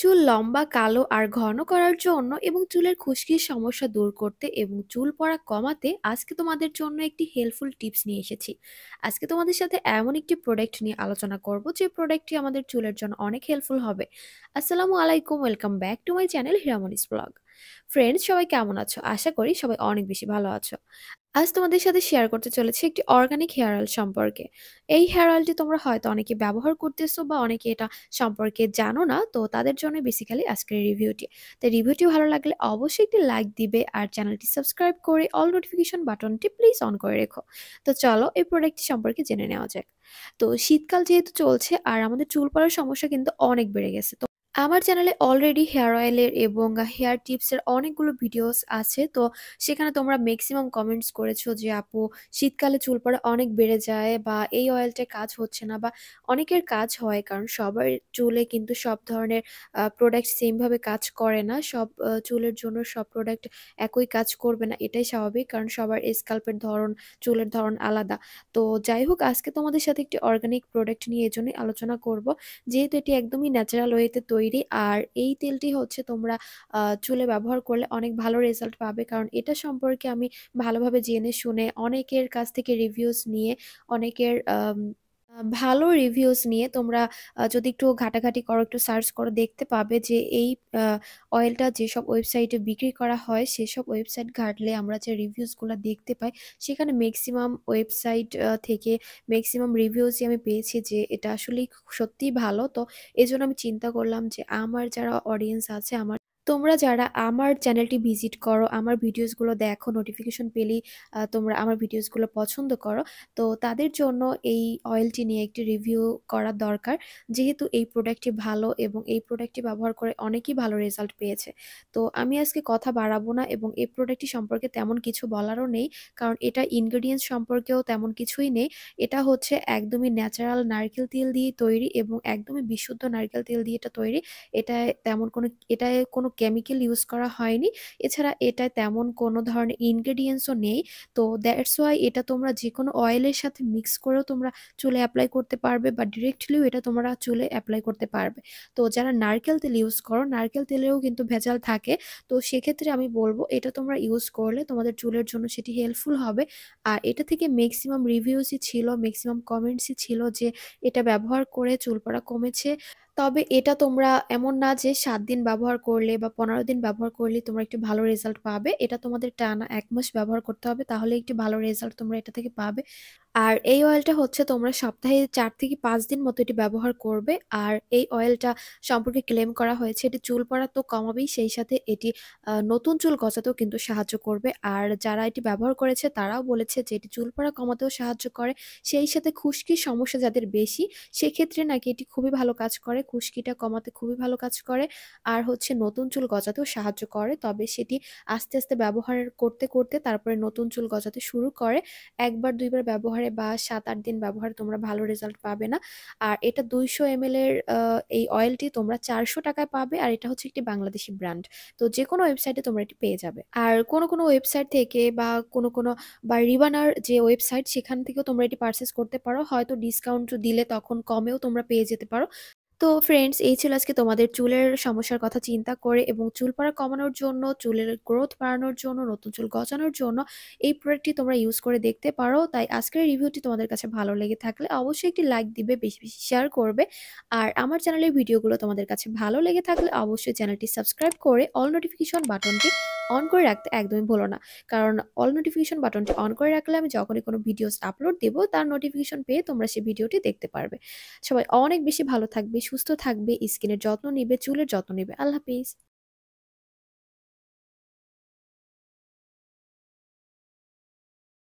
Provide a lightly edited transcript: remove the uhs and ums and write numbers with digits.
চুল লম্বা, কালো আর ঘন করার জন্য এবং চুলের খুশকির সমস্যা দূর করতে এবং চুল পড়া কমাতে আজকে তোমাদের জন্য একটি হেল্পফুল টিপস নিয়ে এসেছি। আজকে তোমাদের সাথে এমন একটি প্রোডাক্ট নিয়ে আলোচনা করব যে প্রোডাক্টটি আমাদের চুলের জন্য অনেক হেল্পফুল হবে। আসসালামু আলাইকুম, welcome back to my channel হিরামনিস blog. Friends, সবাই কেমন আছো? আশা করি সবাই অনেক বেশি ভালো আছো। আজ তোমাদের সাথে শেয়ার করতে চলেছি একটি অর্গানিক হেয়ার অয়েল সম্পর্কে। এই হেয়ার অয়েলটি তোমরা হয়তো অনেকে ব্যবহার করতেছো বা অনেকে এটা সম্পর্কে জানো না, তো তাদের জন্য বেসিক্যালি আজকের রিভিউটি। তো রিভিউটি ভালো লাগলে অবশ্যই একটি লাইক দিবে আর চ্যানেলটি সাবস্ক্রাইব করে অল নোটিফিকেশন বাটনটি প্লিজ অন করে রেখো। তো চলো এই প্রোডাক্টটি সম্পর্কে জেনে নেওয়া যাক। তো শীতকাল যেহেতু চলছে আর আমাদের চুল পড়ার সমস্যা কিন্তু অনেক বেড়ে গেছে। তো আমার চ্যানেলে অলরেডি হেয়ার অয়েলের এবং হেয়ার টিপসের অনেকগুলো ভিডিওস আছে। তো সেখানে তোমরা ম্যাক্সিমাম কমেন্টস করেছো যে আপু, শীতকালে চুল পড়া অনেক বেড়ে যায় বা এই অয়েলটায় কাজ হচ্ছে না, বা অনেকের কাজ হয় কারণ সবার চুলে কিন্তু সব ধরনের প্রোডাক্ট সেমভাবে কাজ করে না। সব চুলের জন্য সব প্রোডাক্ট একই কাজ করবে না, এটাই স্বাভাবিক কারণ সবার স্কাল্পের ধরন, চুলের ধরন আলাদা। তো যাই হোক, আজকে তোমাদের সাথে একটি অর্গানিক প্রোডাক্ট নিয়ে এজন্যই আলোচনা করব, যেহেতু এটি একদমই ন্যাচারাল ওয়েতে তৈরি। আর এই তেলটি হচ্ছে তোমরা চুলে ব্যবহার করলে অনেক ভালো রেজাল্ট পাবে, কারণ এটা সম্পর্কে আমি ভালোভাবে জেনে শুনে অনেকের কাছ থেকে রিভিউজ নিয়ে, অনেকের ভালো রিভিউজ নিয়ে তোমরা যদি একটু ঘাটাঘাটি করো, একটু সার্চ করো, দেখতে পাবে যে এই অয়েলটা যেসব ওয়েবসাইটে বিক্রি করা হয় সেসব ওয়েবসাইট ঘাটলে আমরা যে রিভিউজগুলো দেখতে পাই, সেখানে ম্যাক্সিমাম ওয়েবসাইট থেকে ম্যাক্সিমাম রিভিউজই আমি পেয়েছি যে এটা আসলেই সত্যিই ভালো। তো এজন্য আমি চিন্তা করলাম যে আমার যারা অডিয়েন্স আছে, তোমরা যারা আমার চ্যানেলটি ভিজিট করো, আমার ভিডিওসগুলো দেখো, নোটিফিকেশন পেলেই তোমরা আমার ভিডিওসগুলো পছন্দ করো, তো তাদের জন্য এই অয়েলটি নিয়ে একটি রিভিউ করা দরকার। যেহেতু এই প্রোডাক্টটি ভালো এবং এই প্রোডাক্টটি ব্যবহার করে অনেকেই ভালো রেজাল্ট পেয়েছে। তো আমি আজকে কথা বাড়াবো না এবং এই প্রোডাক্টটি সম্পর্কে তেমন কিছু বলারও নেই, কারণ এটা ইনগ্রেডিয়েন্টস সম্পর্কেও তেমন কিছুই নেই। এটা হচ্ছে একদমই ন্যাচারাল নারকেল তেল দিয়ে তৈরি এবং একদমই বিশুদ্ধ নারকেল তেল দিয়ে এটা তৈরি। এটায় কোনো কেমিক্যাল ইউজ করা হয়নি। এছাড়া এটায় তেমন কোনো ধরনের ইনগ্রেডিয়েন্টসও নেই। তো দ্যাটস ওয়াই এটা তোমরা যেকোনো অয়েলের সাথে মিক্স করেও তোমরা চুলে এপ্লাই করতে পারবে বা ডিরেক্টলিও এটা তোমরা চুলে এপ্লাই করতে পারবে। তো যারা নারকেল তেল ইউজ করো, নারকেল তেলেও কিন্তু ভেজাল থাকে। তো সেক্ষেত্রে আমি বলবো এটা তোমরা ইউজ করলে তোমাদের চুলের জন্য সেটি হেল্পফুল হবে। আর এটা থেকে ম্যাক্সিমাম রিভিউসই ছিল, ম্যাক্সিমাম কমেন্টসই ছিল যে এটা ব্যবহার করে চুল পড়া কমেছে। তবে এটা তোমরা এমন না যে ৭ দিন ব্যবহার করলে বা ১৫ দিন ব্যবহার করলে তোমরা একটি ভালো রেজাল্ট পাবে। এটা তোমাদের টানা ১ মাস ব্যবহার করতে হবে, তাহলে একটি ভালো রেজাল্ট তোমরা এটা থেকে পাবে। আর এই অয়েলটা হচ্ছে তোমরা সপ্তাহে ৪ থেকে ৫ দিন মতো এটি ব্যবহার করবে। আর এই অয়েলটা সম্পর্কে ক্লেম করা হয়েছে এটি চুল পড়া তো কমাবেই, সেই সাথে এটি নতুন চুল গজাতেও কিন্তু সাহায্য করবে। আর যারা এটি ব্যবহার করেছে তারাও বলেছে যে এটি চুল পড়া কমাতেও সাহায্য করে। সেই সাথে খুশকির সমস্যা যাদের বেশি, সেক্ষেত্রে নাকি এটি খুবই ভালো কাজ করে, খুশকিটা কমাতে খুবই ভালো কাজ করে। আর হচ্ছে নতুন চুল গজাতেও সাহায্য করে, তবে সেটি আস্তে আস্তে ব্যবহার করতে করতে তারপরে নতুন চুল গজাতে শুরু করে। ১ বার ২ বার ব্যবহারে বা ৭-৮ দিন ব্যবহারে তোমরা ভালো রেজাল্ট পাবে না। আর এটা ২০০ ml এর এই অয়েলটি তোমরা ৳৪০০ পাবে, আর এটা হচ্ছে একটি বাংলাদেশি ব্র্যান্ড। তো যেকোনো ওয়েবসাইটে তোমরা এটি পেয়ে যাবে। আর কোনো ওয়েবসাইট থেকে বা কোনো বা রিবানার যে ওয়েবসাইট, সেখান থেকেও তোমরা এটি পারচেজ করতে পারো। হয়তো ডিসকাউন্ট দিলে তখন কমেও তোমরা পেয়ে যেতে পারো। তো ফ্রেন্ডস, এই ছিল আজকে তোমাদের চুলের সমস্যার কথা চিন্তা করে এবং চুল পড়া কমানোর জন্য, চুলের গ্রোথ বাড়ানোর জন্য, নতুন চুল গজানোর জন্য এই প্রোডাক্টটি তোমরা ইউজ করে দেখতে পারো। তাই আজকের রিভিউটি তোমাদের কাছে ভালো লেগে থাকলে অবশ্যই একটি লাইক দিবে, বেশি বেশি শেয়ার করবে। আর আমার চ্যানেলের ভিডিওগুলো তোমাদের কাছে ভালো লেগে থাকলে অবশ্যই চ্যানেলটি সাবস্ক্রাইব করে অল নোটিফিকেশন বাটনটি অন করে রাখতে একদমই ভুলো না, কারণ অল নোটিফিকেশন বাটনটি অন করে রাখলে আমি যখনই কোনো ভিডিওস আপলোড দেব তার নোটিফিকেশন পেয়ে তোমরা সেই ভিডিওটি দেখতে পারবে। সবাই অনেক বেশি ভালো থাকবে, সুস্থ থাকবে, স্কিনের যত্ন নিবে, চুলের যত্ন নিবে। আল্লাহ হাফিজ।